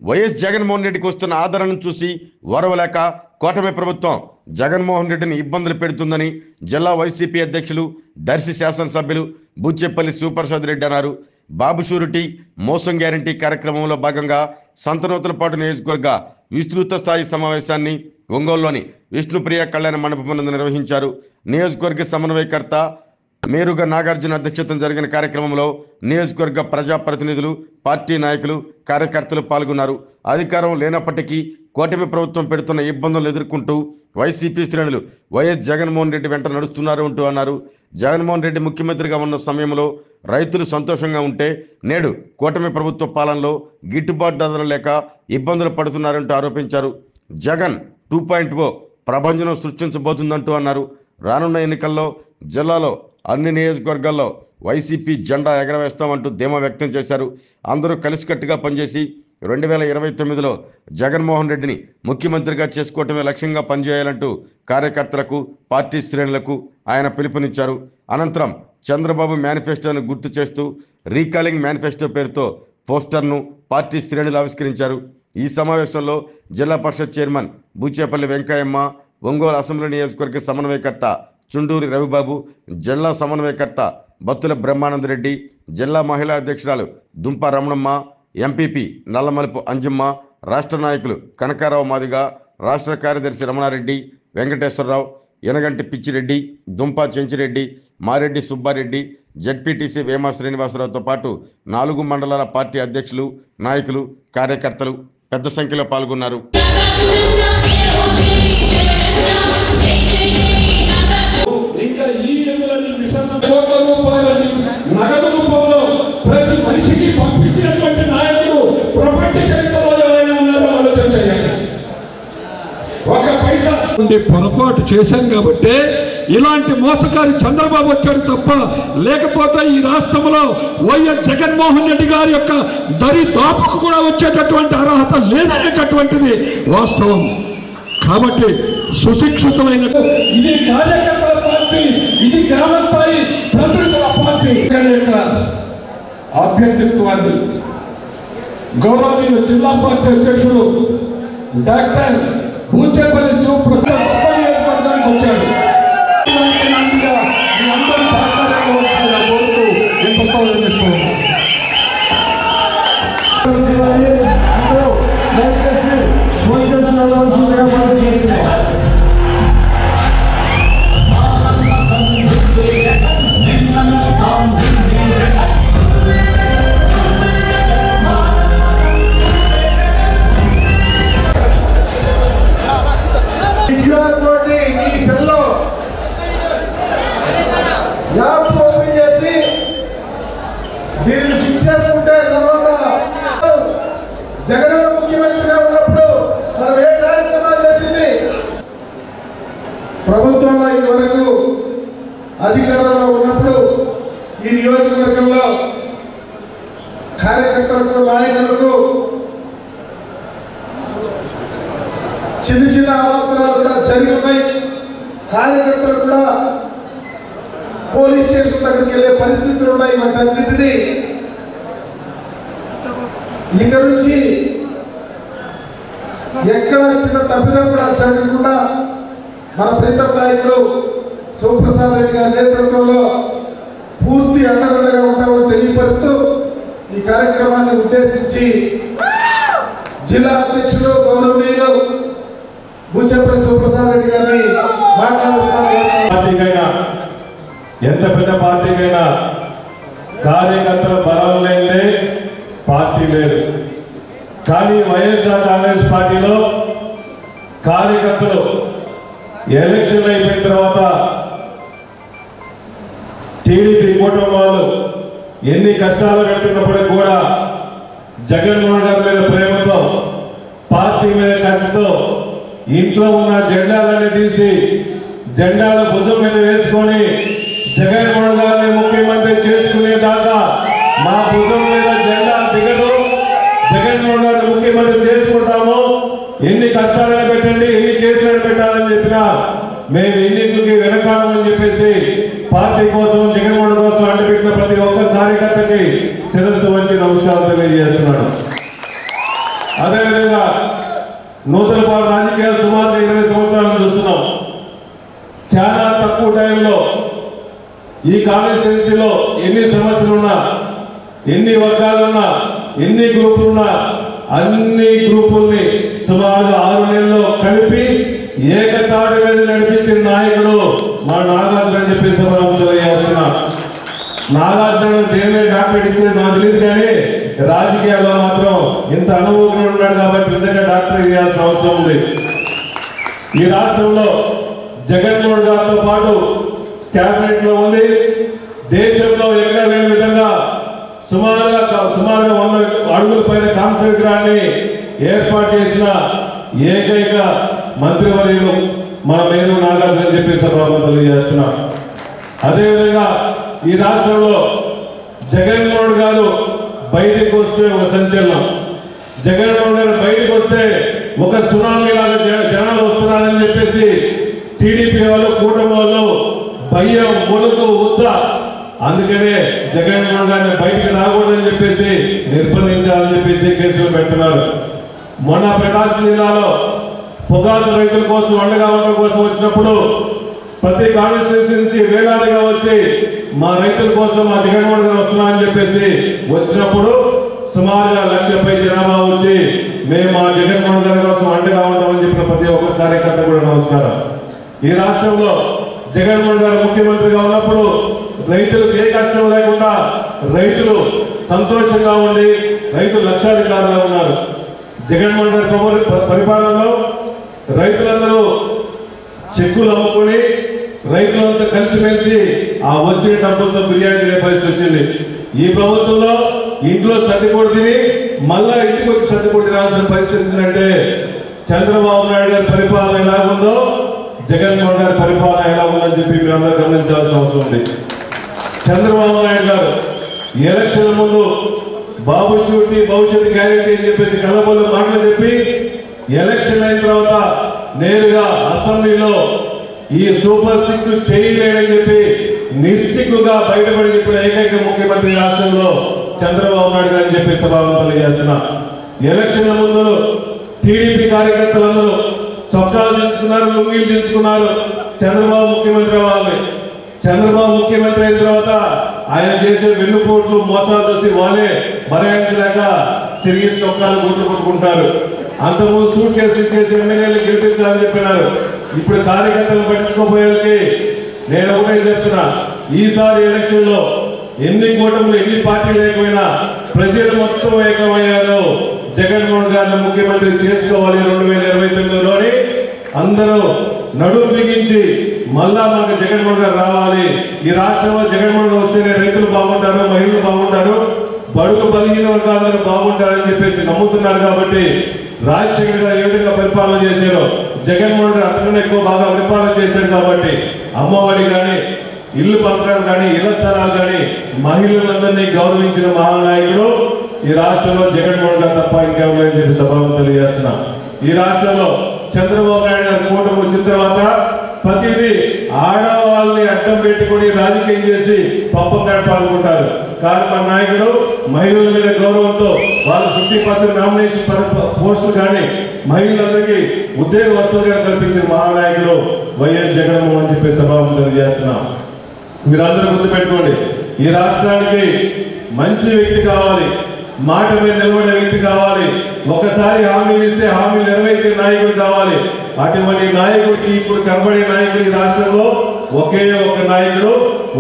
YS Jaganmohan రెడ్డికి వస్తున్న ఆదరణను చూసి ఓర్వలేక కూటమి ప్రభుత్వం జగన్మోహన్ రెడ్డిని ఇబ్బందులు పెడుతుందని జిల్లా వైసీపీ అధ్యక్షులు దర్శి శాసనసభ్యులు బుచ్చేపల్లి శివప్రసాద్ రెడ్డి అన్నారు. బాబు షూరిటీ మోసం గ్యారంటీ కార్యక్రమంలో భాగంగా సంతనూతలపాటు నియోజకవర్గ విస్తృత స్థాయి సమావేశాన్ని ఒంగోలులోని విష్ణుప్రియ కళ్యాణ మండపం నిర్వహించారు. నియోజకవర్గ సమన్వయకర్త మేరుగ నాగార్జున అధ్యక్షతన జరిగిన కార్యక్రమంలో నియోజకవర్గ ప్రజాప్రతినిధులు, పార్టీ నాయకులు, కార్యకర్తలు పాల్గొన్నారు. అధికారం లేనప్పటికీ కూటమి ప్రభుత్వం పెడుతున్న ఇబ్బందులు ఎదుర్కొంటూ వైసీపీ శ్రేణులు వైఎస్ జగన్మోహన్ రెడ్డి వెంట నడుస్తున్నారు అంటూ అన్నారు. జగన్మోహన్ రెడ్డి ముఖ్యమంత్రిగా ఉన్న సమయంలో రైతులు సంతోషంగా ఉంటే నేడు కూటమి ప్రభుత్వ పాలనలో గిట్టుబాటు ధరలు లేక ఇబ్బందులు పడుతున్నారంటూ ఆరోపించారు. జగన్ 2.0 ప్రభంజనం సృష్టించబోతుందంటూ అన్నారు. రానున్న ఎన్నికల్లో జిల్లాలో అన్ని నియోజకవర్గాల్లో వైసీపీ జెండా ఎగరవేస్తామంటూ ధీమా వ్యక్తం చేశారు. అందరూ కలిసికట్టుగా పనిచేసి 2029లో జగన్మోహన్ రెడ్డిని ముఖ్యమంత్రిగా చేసుకోవటమే లక్ష్యంగా పనిచేయాలంటూ కార్యకర్తలకు, పార్టీ శ్రేణులకు ఆయన పిలుపునిచ్చారు. అనంతరం చంద్రబాబు మేనిఫెస్టోను గుర్తు చేస్తూ రీకాలింగ్ మేనిఫెస్టో పేరుతో పోస్టర్ను పార్టీ శ్రేణులు ఆవిష్కరించారు. ఈ సమావేశంలో జిల్లా పరిషత్ చైర్మన్ బూచేపల్లి వెంకయ్యమ్మ, ఒంగోలు అసెంబ్లీ నియోజకవర్గ సమన్వయకర్త చుండూరి రవిబాబు, జిల్లా సమన్వయకర్త బత్తుల బ్రహ్మానందరెడ్డి, జిల్లా మహిళా అధ్యక్షురాలు దుంప రమణమ్మ, ఎంపీపీ నల్లమలుపు అంజమ్మ, రాష్ట్ర నాయకులు కనకారావు మాదిగ, రాష్ట్ర కార్యదర్శి రమణారెడ్డి, వెంకటేశ్వరరావు, యనగంటి పిచ్చిరెడ్డి, దుంప చెంచిరెడ్డి, మారెడ్డి సుబ్బారెడ్డి, జడ్పీటీసీ వేమ శ్రీనివాసరావుతో పాటు 4 మండలాల పార్టీ అధ్యక్షులు, నాయకులు, కార్యకర్తలు పెద్ద సంఖ్యలో పాల్గొన్నారు. పొరపాటు చేశాం కాబట్టి ఇలాంటి మోసకారి చంద్రబాబు వచ్చాడు తప్ప, లేకపోతే ఈ రాష్ట్రంలో వైఎస్ జగన్మోహన్ రెడ్డి గారి యొక్క దరి దాపుకు కూడా వచ్చేటటువంటి అర్హత లేదనేటటువంటిది వాస్తవం. కాబట్టి సుశిక్షితులైన ఇది కార్యకర్తల పార్టీ, ఇది గ్రామ స్థాయి ప్రతినిధుల పార్టీ యొక్క అభ్యర్థిత్వాన్ని గౌరవనీయులు జిల్లా పార్టీ అధ్యక్షుడు డాక్టర్ బూచేపల్లి శివప్రసాద్ నియోజకవర్గానికి వచ్చాడు. దీన్ని ఫిక్స్ చేసుకుంటే తర్వాత జగన్ ముఖ్యమంత్రిగా ఉన్నప్పుడు మనం ఏ కార్యక్రమాలు చేసింది, ప్రభుత్వంలో ఇదివరకు అధికారంలో ఉన్నప్పుడు ఈ నియోజకవర్గంలో కార్యకర్తలకు, నాయకులకు చిన్న చిన్న అవాంతరాలు కూడా జరిగి ఉన్నాయి. కార్యకర్తలు కూడా పోలీస్ స్టేషన్ దగ్గరికి వెళ్ళే పరిస్థితులు ఉన్నాయి. వాటన్నిటినీ ఇక నుంచి ఎక్కడ చిన్న తప్పిదం కూడా జరగకుండా మన ప్రీతం నాయకులు శివప్రసాద్ రెడ్డి గారి నేతృత్వంలో పూర్తి అండదండగా ఉంటామని తెలియపరుస్తూ ఈ కార్యక్రమాన్ని ఉద్దేశించి జిల్లా అధ్యక్షులు గౌరవనీయులు బూచేపల్లి శివప్రసాద్ రెడ్డి గారిని మాట్లాడుతున్నారు. ఎంత పెద్ద పార్టీకైనా కార్యకర్తల బలం లేదే పార్టీ లేదు. కానీ వైఎస్ఆర్ కాంగ్రెస్ పార్టీలో కార్యకర్తలు ఎలక్షన్ అయిపోయిన తర్వాత టీడీపీ కూటమి వాళ్ళు ఎన్ని కష్టాలు పెడుతున్నప్పటికీ కూడా జగన్మోహన్ గారి మీద ప్రేమతో, పార్టీ మీద కసితో ఇంట్లో ఉన్న జెండాలన్నీ తీసి జెండాల భుజం మీద వేసుకొని జగన్మోహన్ గారిని ముఖ్యమంత్రి చేసుకునేదాకా మా భుజం మీద జెండా దిగదు, జగన్మోహన్ గారిని ముఖ్యమంత్రి చేసుకుంటాము, ఎన్ని కష్టాలైనా పెట్టండి, ఎన్ని కేసులైనా పెట్టాలని చెప్పినా మేము ఎన్నికలకి వెనకాలని చెప్పేసి పార్టీ కోసం, జగన్మోహన్ కోసం అంటపెట్టిన ప్రతి ఒక్క కార్యకర్తకి శిరస్సు వంచి నమస్కారం తెలియజేస్తున్నాడు. అదేవిధంగా నూతన పాటు రాజకీయాలు సుమారు 20 సంవత్సరాలు చూస్తున్నాం. చాలా తక్కువ టైంలో ఈ కాన్స్టిట్యున్సీలో ఎన్ని సమస్యలున్నా, ఎన్ని వర్గాలున్నా, ఎన్ని గ్రూపులున్నా అన్ని గ్రూపుల్ని సుమారు 6 నెలల్లో కలిపి ఏకతాటి మీద నడిపించిన నాయకుడు మా నాగార్జున అని చెప్పేసి మనం తెలియజేస్తున్నా. నాగార్జున దేని డాక్టరేట్ ఇచ్చేది నాకు తెలియదు, కానీ రాజకీయాల్లో మాత్రం ఇంత అనుభవం ఉన్నాడు కాబట్టి నిజంగా డాక్టరేట్ చేయాల్సిన అవసరం ఉంది. ఈ రాష్ట్రంలో జగన్మోహన్ గారితో పాటు కేబినెట్ లో ఉండి దేశంలో ఎక్కడ లేని విధంగా సుమారుగా 100 అడుగుల పైన కాంస్య విగ్రహాన్ని ఏర్పాటు చేసిన ఏకైక మంత్రివర్యులు మన మేరు నాగార్జున అని చెప్పేసి తెలియజేస్తున్నాం. అదేవిధంగా ఈ రాష్ట్రంలో జగన్మోహన్ గారు బయటకు వస్తే ఒక సంచలనం, జగన్మోహన్ గారు బయటకు వస్తే ఒక సునామీ లాగా జనాలు వస్తున్నారని చెప్పేసి టీడీపీ వాళ్ళు, కూటమి వాళ్ళు భయం, మొలుగు, ఉత్సాహ, అందుకనే జగన్మోహన్ గారిని బయటికి రాకూడదని చెప్పేసి నిర్బంధించాలని చెప్పేసి కేసులు పెడుతున్నారు. మొన్న ప్రకాశం జిల్లాలో పొగాకు రైతుల కోసం, అండగా ఉండడం కోసం వచ్చినప్పుడు ప్రతి కాన్స్టిట్యూన్సీ నుంచి వేలాదిగా వచ్చి మా రైతుల కోసం మా జగన్మోహన్ గారు వస్తున్నారని చెప్పేసి వచ్చినప్పుడు సుమారుగా 1,00,000 జనాభా వచ్చి మేము మా జగన్మోహన్ గారి కోసం అండగా ఉంటామని చెప్పిన ప్రతి ఒక్క కార్యకర్త కూడా నమస్కారం. ఈ రాష్ట్రంలో జగన్మోహన్ గారు ముఖ్యమంత్రిగా ఉన్నప్పుడు రైతులకు ఏ కష్టం లేకుండా రైతులు సంతోషంగా ఉండి రైతులు లక్షాధికారులుగా ఉన్నారు. జగన్మోహన్ గారి పరిపాలనలో రైతులందరూ చెక్కులు అమ్ముకొని రైతులంతా కలిసిమెలిసి ఆ వచ్చే డబ్బులతో బిర్యానీ తినే పరిస్థితి వచ్చింది. ఈ ప్రభుత్వంలో ఇంట్లో సర్దిపొడి తిని మళ్ళా ఇంటికి వచ్చి సర్దిపొడి తినాల్సిన పరిస్థితి వచ్చిందంటే చంద్రబాబు నాయుడు గారి పరిపాలన ఎలా ఉందో జగన్మోహన్ గారి పరిపాలన ఎలా ఉందని చెప్పి మీరు అందరూ గమనించాల్సిన అవసరం ఉంది. చంద్రబాబు నాయుడు గారు ఎలక్షన్ ముందు బాబు షూటీ భవిష్యత్ గ్యారెంటీ అని చెప్పేసి కలబోలు మాటలు చెప్పి ఎలక్షన్ అయిన తర్వాత నేరుగా అసెంబ్లీలో ఈ సూపర్ 6 చేయలేదని చెప్పి నిస్సిగ్గుగా బయటపడి చెప్పిన ఏకైక ముఖ్యమంత్రి రాష్ట్రంలో చంద్రబాబు నాయుడు గారు అని చెప్పి సభలో తెలియజేస్తున్నా. ఎలక్షన్ ముందు టీడీపీ కార్యకర్తలందరూ చొక్కాలు దించుకున్నారు, లుంగీలు దించుకున్నారు. చంద్రబాబు ముఖ్యమంత్రి అవ్వాలి, చంద్రబాబు ముఖ్యమంత్రి అయిన తర్వాత ఆయన చేసే వెన్నుపోట్లు, మోసాలు చూసి వాళ్ళే భరాయించలేక తిరిగి చొక్కాలు గుట్లు కొట్టుకుంటారు. అంతకుముందు సూట్ కేసులు చేసి ఎమ్మెల్యేలు గెలిపించాలని చెప్పినారు. ఇప్పుడు కార్యకర్తలు పట్టించుకోపోయేకి నేను ఒకటే చెప్తున్నా, ఈసారి ఎలక్షన్ లో ఎన్ని కూటములు, ఎన్ని పార్టీలు లేకపోయినా ప్రజలు మొత్తం ఏకమయ్యారు. జగన్మోహన్ గారిని ముఖ్యమంత్రి చేసుకోవాలి 2029లోని అందరూ నడుము బిగించి మళ్ళా మాకు జగన్మోహన్ గారు రావాలి. ఈ రాష్ట్రంలో జగన్మోహన్ గారు వస్తేనే రైతులు బాగుంటారు, మహిళలు బాగుంటారు, బడుగు బలహీన వర్గాలందరూ బాగుంటారని చెప్పేసి నమ్ముతున్నారు. కాబట్టి రాజశేఖర్ గారు ఏ విధంగా పరిపాలన చేశారో జగన్మోహన్ గారు అంతకన్నా ఎక్కువ బాగా పరిపాలన చేశారు. కాబట్టి అమ్మఒడి కానీ, ఇల్లు పథకాలు కానీ, ఇళ్ల స్థలాలు కానీ మహిళలందరినీ గౌరవించిన మహానాయకుడు ఈ రాష్ట్రంలో జగన్మోహన్ గారు తప్ప ఇంకెవరని చెప్పి సభలో తెలియజేస్తున్నా. ఈ రాష్ట్రంలో చంద్రబాబు నాయుడు గారు కూటమి వచ్చిన తర్వాత ప్రతిదీ ఆడవాళ్ళని అడ్డం పెట్టుకుని రాజకీయం చేసి పప్పం గడపాలనుకుంటారు. కానీ మన నాయకుడు మహిళల మీద గౌరవంతో వాళ్ళు 50% నామినేషన్ పోస్టులు కానీ మహిళలందరికీ ఉద్యోగ వస్తువులుగా కల్పించిన మహానాయకుడు వైఎస్ జగన్మోహన్ అని చెప్పి సభలో తెలియజేస్తున్నాం. మీరందరూ గుర్తుపెట్టుకోండి, ఈ రాష్ట్రానికి మంచి వ్యక్తి కావాలి, మాట మీద నిలబడే వ్యక్తి కావాలి, ఒకసారి హామీలు ఇస్తే హామీలు నెరవేర్చే నాయకుడు కావాలి. అటువంటి నాయకుడికి ఇప్పుడు కనబడే నాయకుడు ఈ రాష్ట్రంలో ఒకే ఒక నాయకుడు,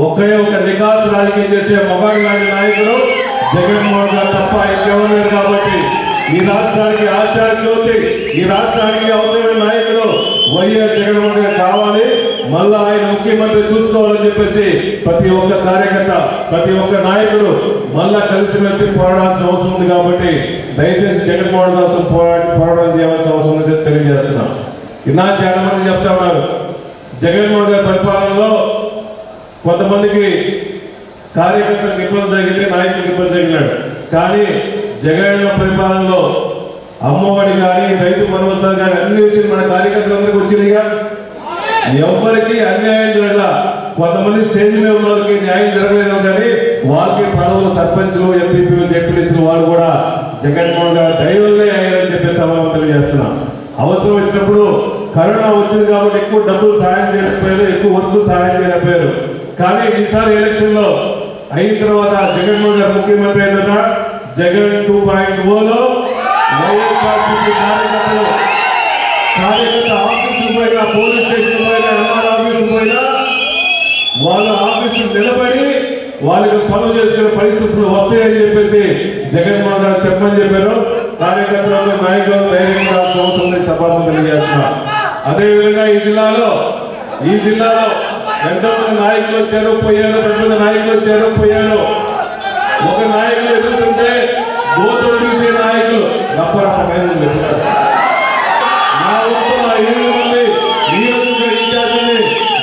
ఒకే ఒక నికాస్ రాజకీయం చేసే మొగాడు లాంటి నాయకుడు జగన్మోహన్ గారు తప్ప ఇంకెవరు లేరు. కాబట్టి ఈ రాష్ట్రానికి ఆచార్యులు, ఈ రాష్ట్రానికి అవసరమైన నాయకుడు వైఎస్ జగన్మోహన్ గారు కావాలి. మళ్ళా ఆయన ముఖ్యమంత్రి చూసుకోవాలని చెప్పేసి ప్రతి ఒక్క కార్యకర్త, ప్రతి ఒక్క నాయకుడు మళ్ళా కలిసిమెలిసి పోరాడాల్సిన అవసరం ఉంది. కాబట్టి దయచేసి జగన్మోహన్ కోసం పోరాటం చేయాల్సిన అవసరం ఉందని తెలియజేస్తున్నాం. ఇలా చాలా మంది చెప్తా ఉన్నారు, జగన్మోహన్ గారి పరిపాలనలో కొంతమందికి కార్యకర్తలకు ఇబ్బంది జరిగితే నాయకులకు ఇబ్బంది జరిగినాడు. కానీ జగన్ పరిపాలనలో అమ్మఒడి కానీ, రైతు భరోసా కానీ అన్ని వచ్చి మన కార్యకర్తలందరికీ వచ్చినాయిగా. ఎవరికి అన్యాయం జరగల. కొంతమంది స్టేజ్ మీద ఉన్న వాళ్ళకి న్యాయం జరగలేదు, కానీ వాళ్ళకి పదవులు సర్పంచ్లు, ఎంపీపీలు, జెడ్పీటీసీలు వాళ్ళు కూడా జగన్మోహన్ గారు దైవల్లే అయ్యారని కరోనా వచ్చింది కాబట్టి ఎక్కువ డబ్బులు సహాయం చేయకపోయారు, ఎక్కువ వర్కులు సహాయం చేయకపోయారు. కానీ ఈసారి ఎలక్షన్ లో అయిన తర్వాత జగన్మోహన్ గారు ముఖ్యమంత్రి అయిన జగన్ 2.0లో వైఎస్ఆర్సీపీ కార్యకర్త ఆఫీసులు పోయినా, పోలీస్ స్టేషన్ పోయినా, ఎంఆర్ ఆఫీసు పోయినా వాళ్ళ ఆఫీసులు నిలబడి వాళ్ళకి పనులు చేసుకునే పరిస్థితులు వస్తాయని చెప్పేసి జగన్మోహన్ గారు చెప్పని చెప్పారు. కార్యకర్తలకు నాయకులకు ధైర్యంగా సంవత్సరం సభను తెలియజేస్తున్నారు. అదేవిధంగా ఈ జిల్లాలో ఎంతమంది నాయకులు వచ్చారు పోయారు, పెద్ద నాయకులు వచ్చారు పోయారు. ఒక నాయకులు ఎదుగుతుంటే గోతులు తీసే నాయకులు నా వంతు నా 7 మంది నియోజకవర్గ ఇన్ఛార్జిని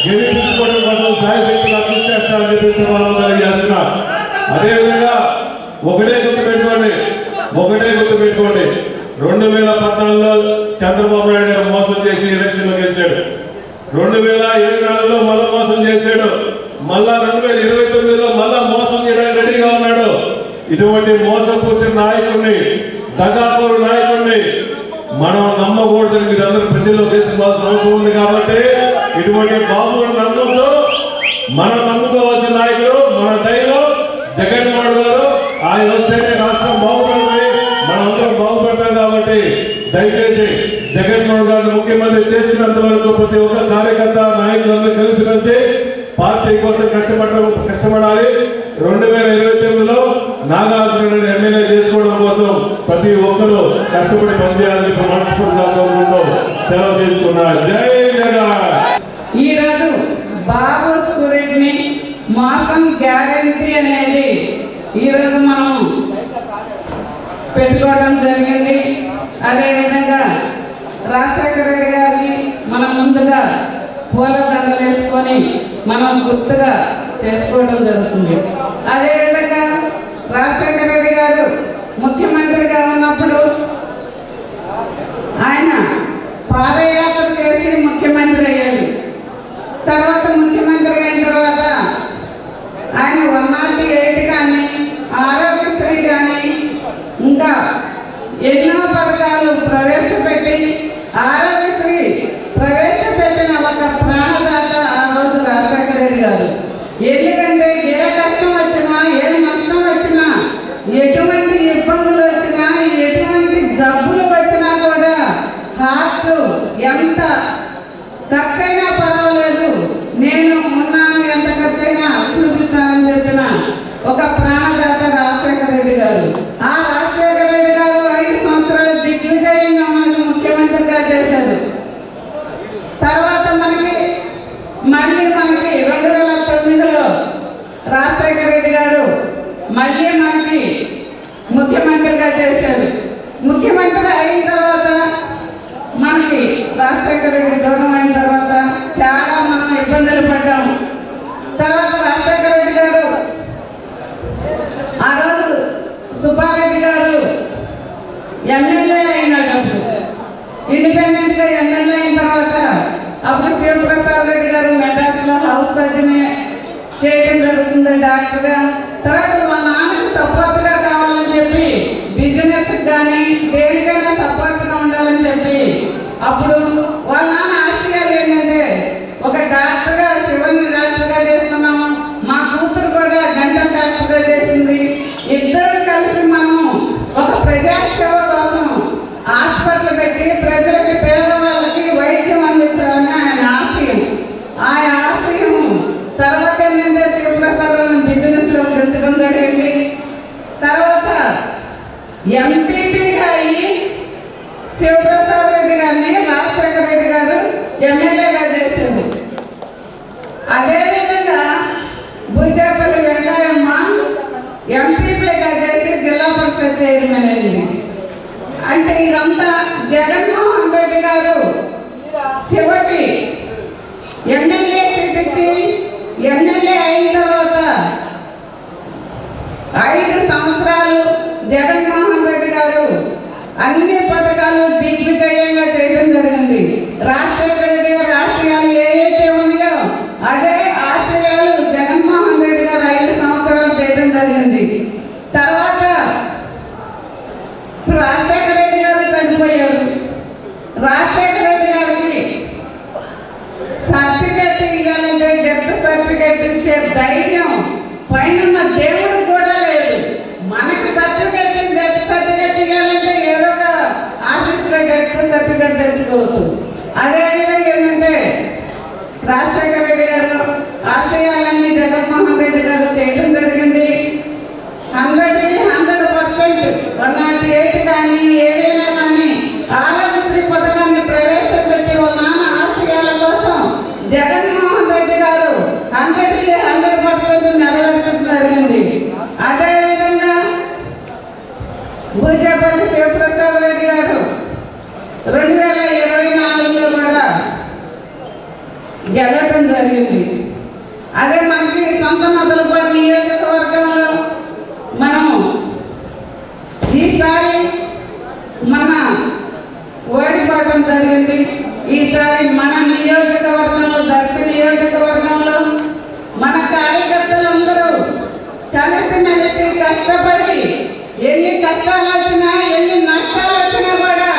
గెలిపించుకోవడం కోసం సాయశక్తిగా కృషి చేస్తారని చెప్పేసి వాళ్ళు తెలియజేస్తున్నారు. అదేవిధంగా ఒకటే గుర్తుపెట్టుకోండి 2014లో చంద్రబాబు నాయుడు గారు మోసం చేసి ఎలక్షన్ లో గెలిచాడు. 2024లో మళ్ళా మోసం చేశాడు. మళ్ళా 2029లో మళ్ళా మోసం చేయడానికి రెడీగా ఉన్నాడు. ఇటువంటి మోసపూర్తి నాయకుడిని, దగాకోరు నాయకుడిని మనం నమ్మకూడదని మీరు అందరూ ప్రజల్లో తీసుకోవాల్సిన అవసరం ఉంది. కాబట్టి ఇటువంటి బాబుని నమ్మొద్దు. మనం నమ్ముకోవాల్సిన నాయకుడు మన దైవం జగన్మోహన్ గారు. ఆయన వస్తేనే రాష్ట్రం బాగుపడుతుంది, మనందరం బాగుపడతాం. కాబట్టి దయచేసి జగన్మోహన్ గారిని ముఖ్యమంత్రి చేసినంత వరకు ప్రతి ఒక్క కార్యకర్త నాయకులందరూ కలిసి పార్టీ కోసం కష్టపడాలి. 2029లో నాగార్జున ఎమ్మెల్యే చేసుకోవడం కోసం ప్రతి ఒక్కరూ కష్టపడి పనిచేయాలని మనస్ఫూర్తిగా కోరుకుంటూ సెలవు తీసుకున్నారు. జై జగన్. ఈరోజు బాబు స్కూల్ని మోసం గ్యారంటీ అనేది ఈరోజు మనం పెట్టుకోవడం జరిగింది. అదేవిధంగా రాజశేఖర రెడ్డి గారిని మనం ముందుగా పూలదండలు వేసుకొని మనం గుర్తుగా చేసుకోవడం జరుగుతుంది. అదేవిధంగా రాజశేఖర రెడ్డి గారు ముఖ్యమంత్రిగా ఉన్నప్పుడు ఆయన పాదయాత్ర చేసి ముఖ్యమంత్రి అయ్యాడు. తర్వాత ముఖ్యమంత్రి అయిన తర్వాత ఆయన 108 కానీ, ఆరోగ్యశ్రీ కానీ, ఇంకా ఎన్నో పథకాలు ప్రవేశపెట్టి ఆరోగ్యశ్రీ ప్రవేశపెట్టిన ఒక ప్రాణదాత ఆ రోజు రాజశేఖర రెడ్డి గారు. ఎందుకంటే ఏ కష్టం వచ్చినా, ఏ నష్టం వచ్చినా, ఎటువంటి ఇబ్బందులు వచ్చినా, ఎటువంటి జబ్బులు వచ్చినా కూడా హార్ట్ ఎంత ఖర్చైనా పర్వాలేదు, నేను ఉన్నాను, ఎంత ఖర్చైనా చూపిస్తానని చెప్పిన ఒక ప్రాణదాత రాజశేఖర రెడ్డి గారు. ఆ రాజశేఖర రెడ్డి గారు 5 సంవత్సరాలు దిగ్విజయంగా మనకు ముఖ్యమంత్రిగా చేశారు. తర్వాత మళ్ళీ 2009లో రాజశేఖర రెడ్డి గారు మళ్ళీ మనకి ముఖ్యమంత్రిగా చేశారు. ముఖ్యమంత్రి అయిన తర్వాత మనకి రాజశేఖర రెడ్డి దూరం అయిన తర్వాత చాలా మనం ఇబ్బందులు పడ్డాము. తర్వాత రాజశేఖర రెడ్డి గారు ఆ రోజు సుబ్బారెడ్డి గారు ఎమ్మెల్యే అయినప్పుడు, ఇండిపెండెంట్గా ఎమ్మెల్యే అయిన తర్వాత అప్పుడు శివప్రసాద్ రెడ్డి గారు మెడ్రాస్లో హౌస్ సర్జన్ చేయడం జరుగుతుంది డాక్టర్గా. తర్వాత మా నాన్నకి సపోర్ట్గా కావాలని చెప్పి, బిజినెస్ కానీ దేనికైనా సపోర్ట్గా ఉండాలని చెప్పి అప్పుడు వాళ్ళ నాన్న ఆశయాలు ఏంటంటే ఒక డాక్టర్గా శివని డాక్టర్గా చేస్తున్నాము, మా కూతురు కూడా గంటల డాక్టర్గా చేసింది, ఇద్దరు కలిసి మనం ఒక ప్రజాసేవ కోసం హాస్పిటల్ పెట్టి ప్రజలకి, పేదవాళ్ళకి వైద్యం అందించాలని ఆయన ఆశయం. ఆ ఆశయం తర్వాత ఏంటంటే శివప్రసాద్ బిజినెస్లో పెంచడం జరిగింది. తర్వాత ఎంపీపీగా అయ్యి శివప్రసాద్ రెడ్డి గారిని రాజశేఖర రెడ్డి గారు ఎమ్మెల్యేగా చేసింది. అదేవిధంగా బుజ్జేపల్లి వెంకయ్యమ్మ ఎంపీపీగా చేసి జిల్లా పరిషత్ చైర్మన్ అయింది. అంటే ఇదంతా జగన్మోహన్ రెడ్డి గారు శివకి ఎమ్మెల్యే సీట్ ఇచ్చి ఎమ్మెల్యే అయిన తర్వాత 5 సంవత్సరాలు జగన్మోహన్ రెడ్డి గారు అన్ని పథకాలు దిగ్విజయంగా చేయడం జరిగింది. రాజశేఖర రెడ్డి గారు ఆశయాలు ఏవైతే ఉన్నాయో అదే ఆశయాలు జగన్మోహన్ రెడ్డి గారు 5 సంవత్సరాలు చేయడం జరిగింది. తర్వాత రాజశేఖర రెడ్డి గారు చనిపోయారు. రాజశేఖర రెడ్డి గారికి 2024లో కూడా గెలవటం జరిగింది. అదే మనకి సొంత మొదలుపడి నియోజకవర్గంలో మనం ఈసారి మన ఓడిపోవటం జరిగింది. ఈసారి మన నియోజకవర్గంలో దర్శి నియోజకవర్గంలో మన కార్యకర్తలందరూ కలిసిమెలిసి కష్టపడి ఎన్ని కష్టాలు వచ్చినా ఎన్ని నష్టాలు వచ్చినా కూడా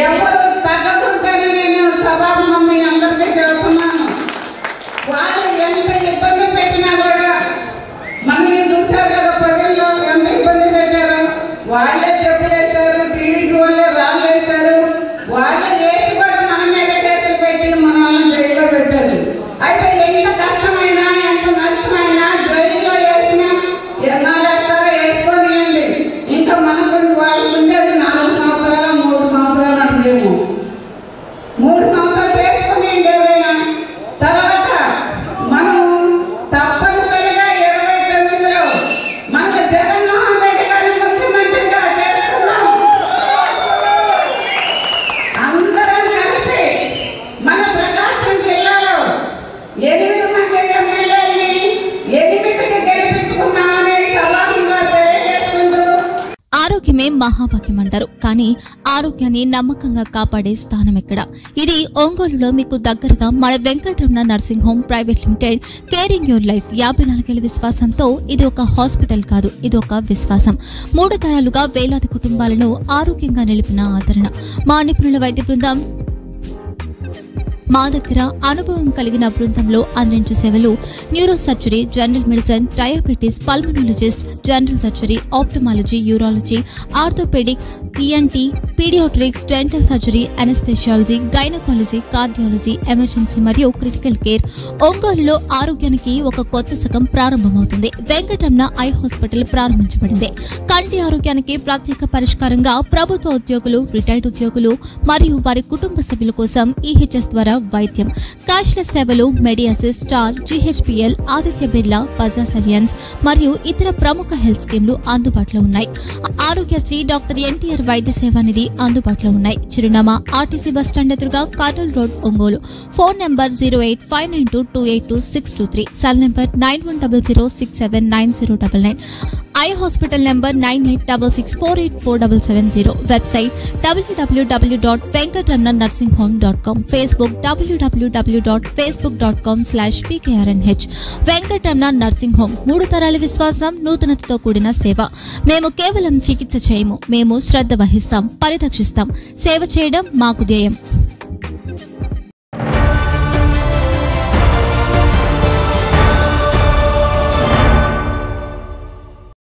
ఎవరు తగ్గకుండానే నేను సభాముఖం మీ అందరికీ చెబుతున్నాను. వాళ్ళు ఎంత ఇబ్బంది పెట్టినా కూడా మనల్ని చూశారు కదా, ప్రజల్లో ఎంత ఇబ్బంది పెట్టారు. వాళ్ళే చెప్పులేశారు, టీడీపీ వాళ్ళే రాళ్ళేశారు, వాళ్ళే వేసి కూడా మన మీద కేసులు పెట్టి మన వాళ్ళని జైల్లో పెట్టారు. అయితే ఎంత కష్టమైనా ఎంత నష్టమైనా జైల్లో వేసినా ఎన్నాళ్ళేస్తారో వేసుకొనియండి. ఇంకా మనకు వాళ్ళకు ఉండేది 4 సంవత్సరాలు 3 సంవత్సరాలు అంటేమో 3 సంవత్సరాలు చేసుకునేయండి ఏదైనా. తర్వాత మనం తప్పనిసరిగా 29లో మనకు జగన్మోహన్ రెడ్డి గారిని ముఖ్యమంత్రిగా చేస్తున్నాం. అందరం కలిసి మన ప్రకాశం జిల్లాలో 8 మంది ఎమ్మెల్యేని 8కి గెలిపించుకున్నామని సభాముఖంగా తెలియజేసుకుంటూ ఆరోగ్యమే మహాభాగ్యం అంటారు, కానీ ఆరోగ్యాన్ని నమ్మకంగా కాపాడే స్థానం ఎక్కడ? ఇది ఒంగోలులో మీకు దగ్గరగా మన Venkataramana nursing home private limited. Caring your life 54 ఏళ్ల విశ్వాసంతో ఇది ఒక హాస్పిటల్ కాదు, ఇది ఒక విశ్వాసం. 3 తరాలుగా వేలాది కుటుంబాలను ఆరోగ్యంగా నిలిపిన ఆదరణ. మా నిపుణుల వైద్య బృందం మా దగ్గర అనుభవం కలిగిన బృందంలో అందించే సేవలు neuro surgery, general medicine, diabetes, pulmonologist, general surgery, ophthalmology, urology, orthopaedic, ENT, paediatrics, dental surgery, anaesthesiology, gynaecology, cardiology, emergency మరియు క్రిటికల్ కేర్. ఒంగోలులో ఆరోగ్యానికి ఒక కొత్త శకం ప్రారంభమవుతుంది. వెంకటరమణ ఐ హాస్పిటల్ ప్రారంభించబడింది. కంటి ఆరోగ్యానికి ప్రత్యేక పరిష్కారంగా ప్రభుత్వ ఉద్యోగులు, రిటైర్డ్ ఉద్యోగులు మరియు వారి కుటుంబ సభ్యుల కోసం ఈహెచ్ఎస్ ద్వారా వైద్యం, క్యాష్లెస్ సేవలు, మెడియాసిస్, స్టార్, జీహెచ్పీఎల్, ఆదిత్య బిర్లా, బజాజ్ అలియన్స్ మరియు ఇతర ప్రముఖ హెల్త్ స్కీమ్లు అందుబాటులో ఉన్నాయి. ఆరోగ్యశ్రీ, డాక్టర్ ఎన్టీఆర్ వైద్య సేవానిధి అందుబాటులో ఉన్నాయి. చిరునామా ఆర్టీసీ బస్టాండ్ ఎదురుగా, Kurnool road, Ongole. Phone number 08592282623, cell number 9100679099, eye hospital number 9866484770, website www.venkatramanarsinghome.com, Facebook www.facebook.com/pkrnh. Venkataramana nursing home, 3 తరాల విశ్వాసం, నూతనతతో కూడిన సేవ. మేము కేవలం చికిత్స చేయము, మేము శ్రద్ధ వహిస్తాం, పరిరక్షిస్తాం. సేవ చేయడం మాకు ధ్యేయం.